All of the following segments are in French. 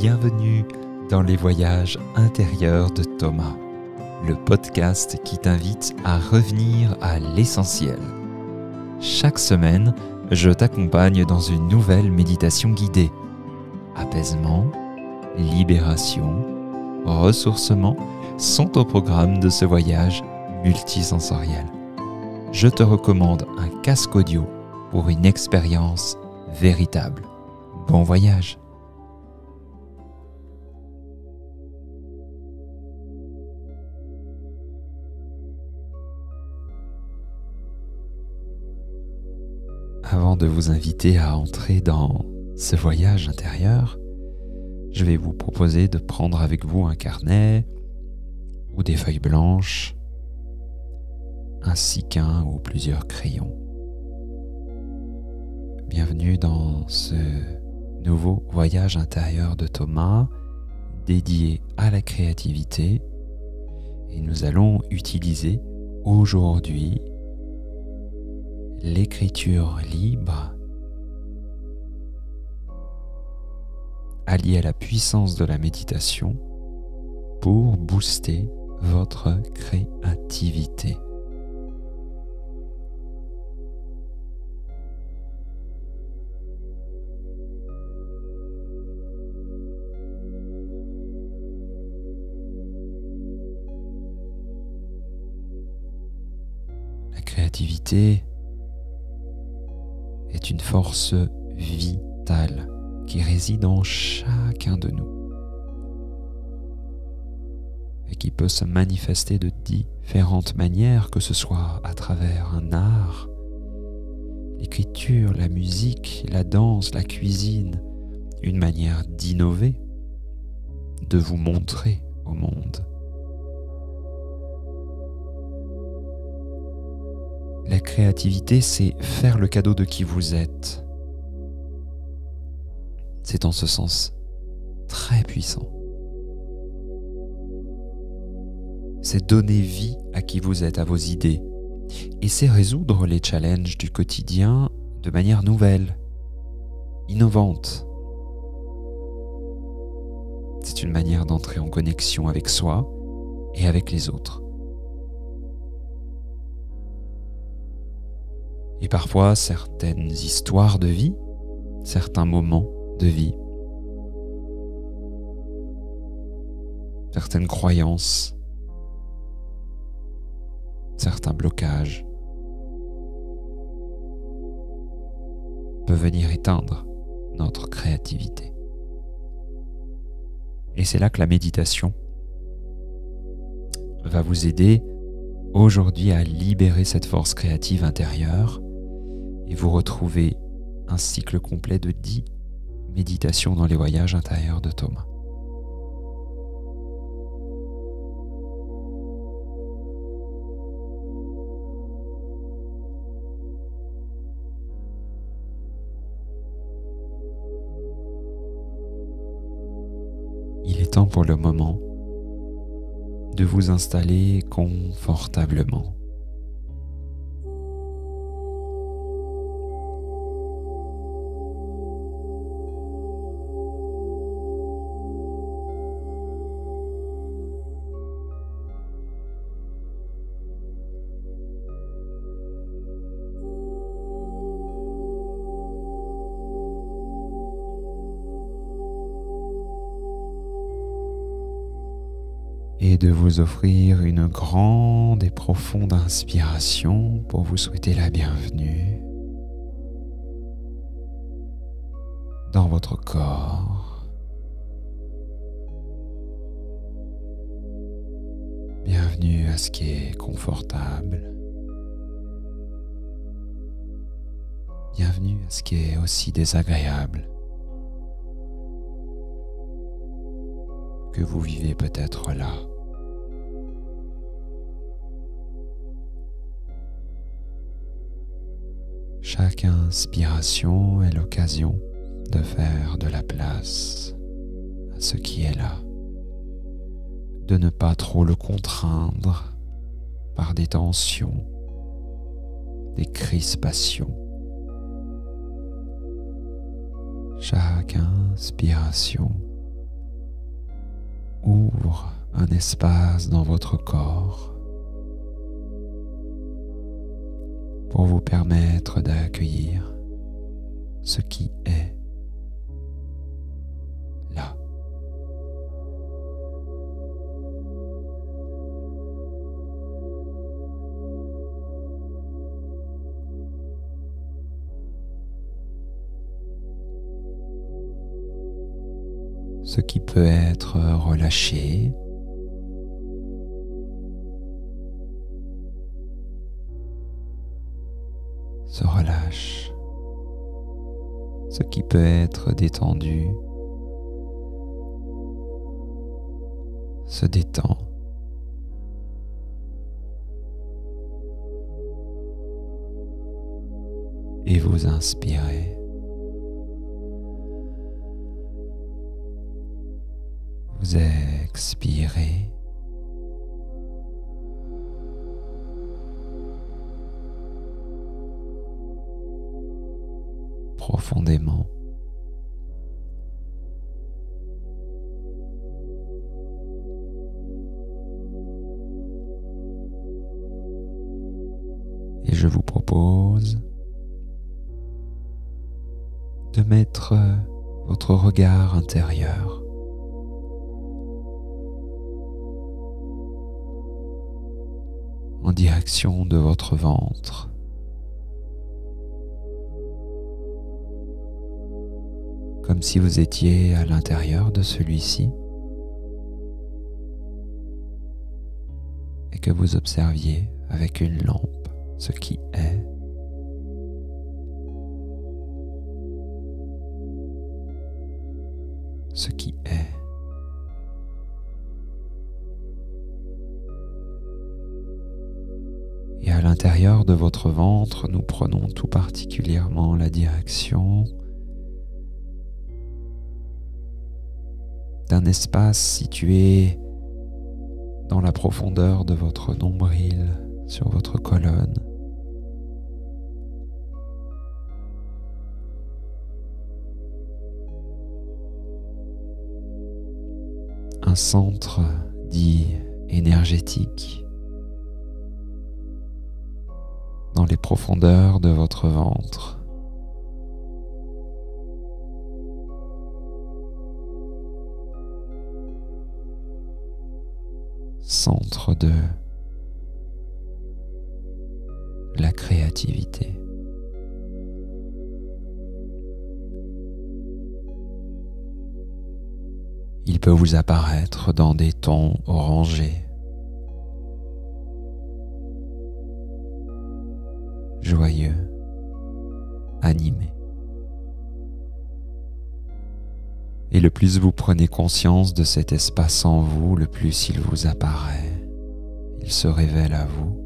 Bienvenue dans les voyages intérieurs de Thomas, le podcast qui t'invite à revenir à l'essentiel. Chaque semaine, je t'accompagne dans une nouvelle méditation guidée. Apaisement, libération, ressourcement sont au programme de ce voyage multisensoriel. Je te recommande un casque audio pour une expérience véritable. Bon voyage! Avant de vous inviter à entrer dans ce voyage intérieur, je vais vous proposer de prendre avec vous un carnet ou des feuilles blanches, ainsi qu'un ou plusieurs crayons. Bienvenue dans ce nouveau voyage intérieur de Thomas, dédié à la créativité, et nous allons utiliser aujourd'hui l'écriture libre, alliée à la puissance de la méditation, pour booster votre créativité. La créativité est une force vitale qui réside en chacun de nous et qui peut se manifester de différentes manières, que ce soit à travers un art, l'écriture, la musique, la danse, la cuisine, une manière d'innover, de vous montrer au monde. La créativité, c'est faire le cadeau de qui vous êtes. C'est en ce sens très puissant. C'est donner vie à qui vous êtes, à vos idées. Et c'est résoudre les challenges du quotidien de manière nouvelle, innovante. C'est une manière d'entrer en connexion avec soi et avec les autres. Et parfois, certaines histoires de vie, certains moments de vie, certaines croyances, certains blocages peuvent venir éteindre notre créativité. Et c'est là que la méditation va vous aider aujourd'hui à libérer cette force créative intérieure et vous retrouvez un cycle complet de 10 méditations dans les voyages intérieurs de Thomas. Il est temps pour le moment de vous installer confortablement. Et de vous offrir une grande et profonde inspiration pour vous souhaiter la bienvenue dans votre corps. Bienvenue à ce qui est confortable. Bienvenue à ce qui est aussi désagréable, que vous vivez peut-être là. Chaque inspiration est l'occasion de faire de la place à ce qui est là, de ne pas trop le contraindre par des tensions, des crispations. Chaque inspiration ouvre un espace dans votre corps pour vous permettre d'accueillir ce qui est là. Ce qui peut être relâché, se relâche. Ce qui peut être détendu se détend. Et vous inspirez. Vous expirez. Profondément. Et je vous propose de mettre votre regard intérieur en direction de votre ventre. Comme si vous étiez à l'intérieur de celui-ci et que vous observiez avec une lampe ce qui est. Ce qui est. Et à l'intérieur de votre ventre, nous prenons tout particulièrement la direction d'un espace situé dans la profondeur de votre nombril, sur votre colonne. Un centre dit énergétique dans les profondeurs de votre ventre. Centre de la créativité. Il peut vous apparaître dans des tons orangés, joyeux, animés. Et le plus vous prenez conscience de cet espace en vous, le plus il vous apparaît, il se révèle à vous.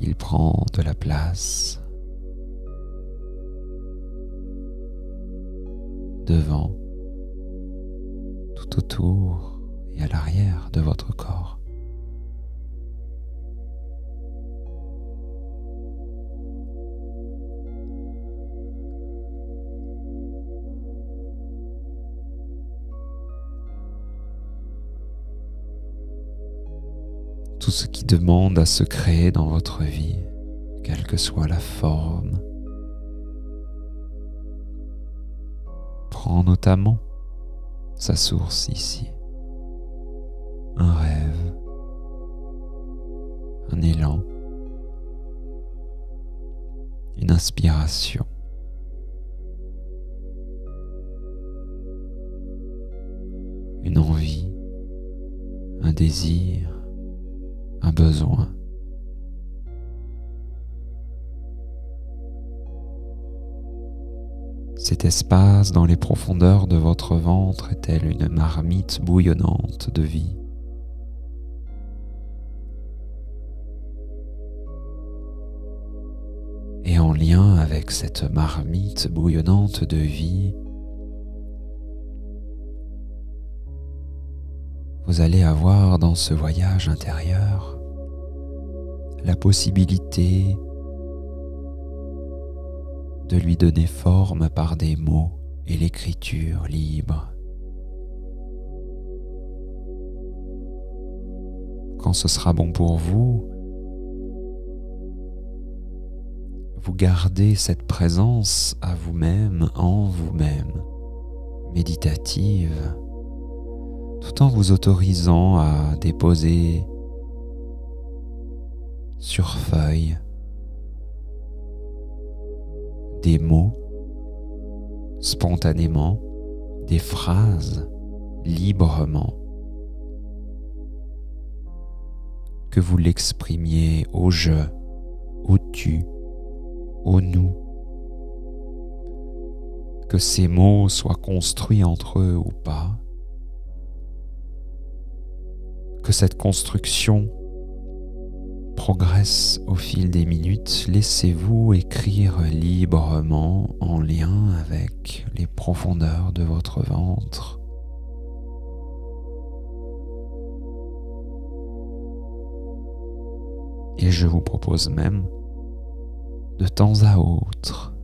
Il prend de la place devant, tout autour et à l'arrière de votre corps. Tout ce qui demande à se créer dans votre vie, quelle que soit la forme, prend notamment sa source ici. Un rêve, un élan, une inspiration. Une envie, un désir, un besoin. Cet espace dans les profondeurs de votre ventre est tel une marmite bouillonnante de vie. Et en lien avec cette marmite bouillonnante de vie, vous allez avoir dans ce voyage intérieur la possibilité de lui donner forme par des mots et l'écriture libre. Quand ce sera bon pour vous, vous gardez cette présence à vous-même, en vous-même, méditative, tout en vous autorisant à déposer sur feuille des mots spontanément, des phrases librement, que vous l'exprimiez au je, au tu, au nous, que ces mots soient construits entre eux ou pas, que cette construction progresse au fil des minutes. Laissez-vous écrire librement en lien avec les profondeurs de votre ventre. Et je vous propose même, de temps à autre,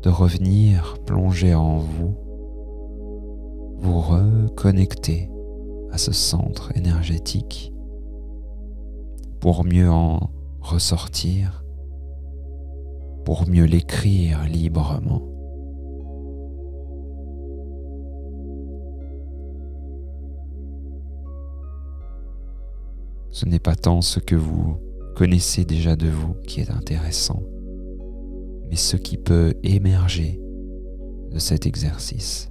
de revenir plonger en vous, vous reconnecter à ce centre énergétique pour mieux en ressortir, pour mieux l'écrire librement. Ce n'est pas tant ce que vous connaissez déjà de vous qui est intéressant, mais ce qui peut émerger de cet exercice.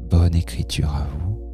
Bonne écriture à vous.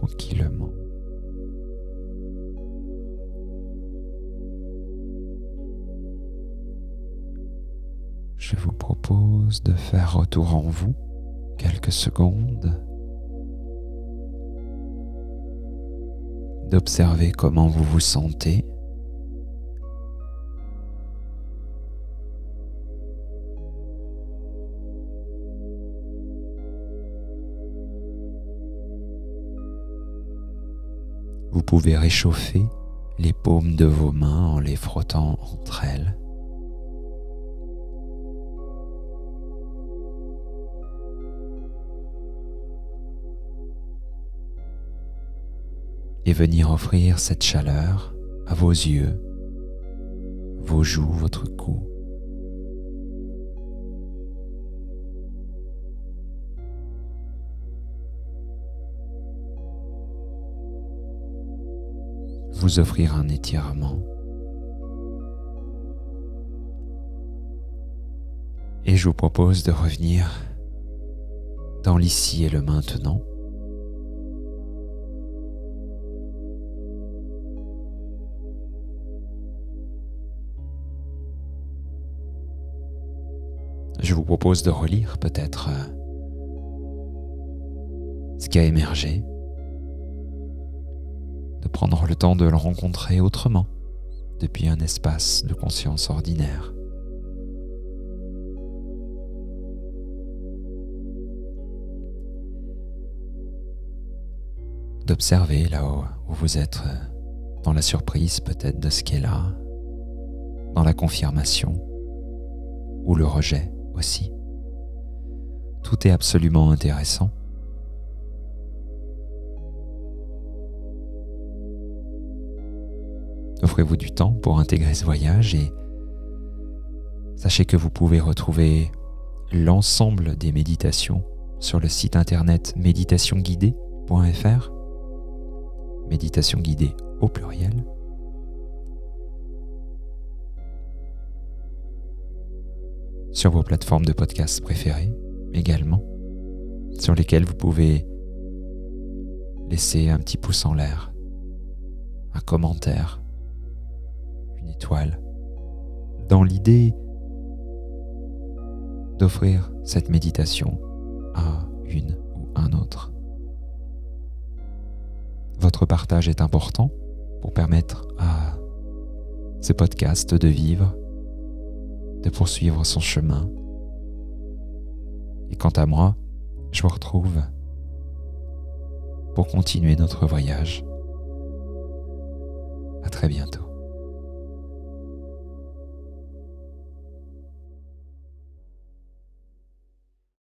tranquillement. Je vous propose de faire retour en vous quelques secondes, d'observer comment vous vous sentez. Vous pouvez réchauffer les paumes de vos mains en les frottant entre elles. Et venir offrir cette chaleur à vos yeux, vos joues, votre cou. Vous offrir un étirement. Et je vous propose de revenir dans l'ici et le maintenant. Je vous propose de relire peut-être ce qui a émergé, de prendre le temps de le rencontrer autrement, depuis un espace de conscience ordinaire. D'observer là où vous êtes, dans la surprise peut-être de ce qui est là, dans la confirmation ou le rejet aussi. Tout est absolument intéressant. Offrez-vous du temps pour intégrer ce voyage et sachez que vous pouvez retrouver l'ensemble des méditations sur le site internet méditationguidée.fr, méditation guidée au pluriel. Sur vos plateformes de podcast préférées également, sur lesquelles vous pouvez laisser un petit pouce en l'air, un commentaire, une étoile, dans l'idée d'offrir cette méditation à une ou un autre. Votre partage est important pour permettre à ce podcast de vivre, de poursuivre son chemin. Et quant à moi, je vous retrouve pour continuer notre voyage. À très bientôt.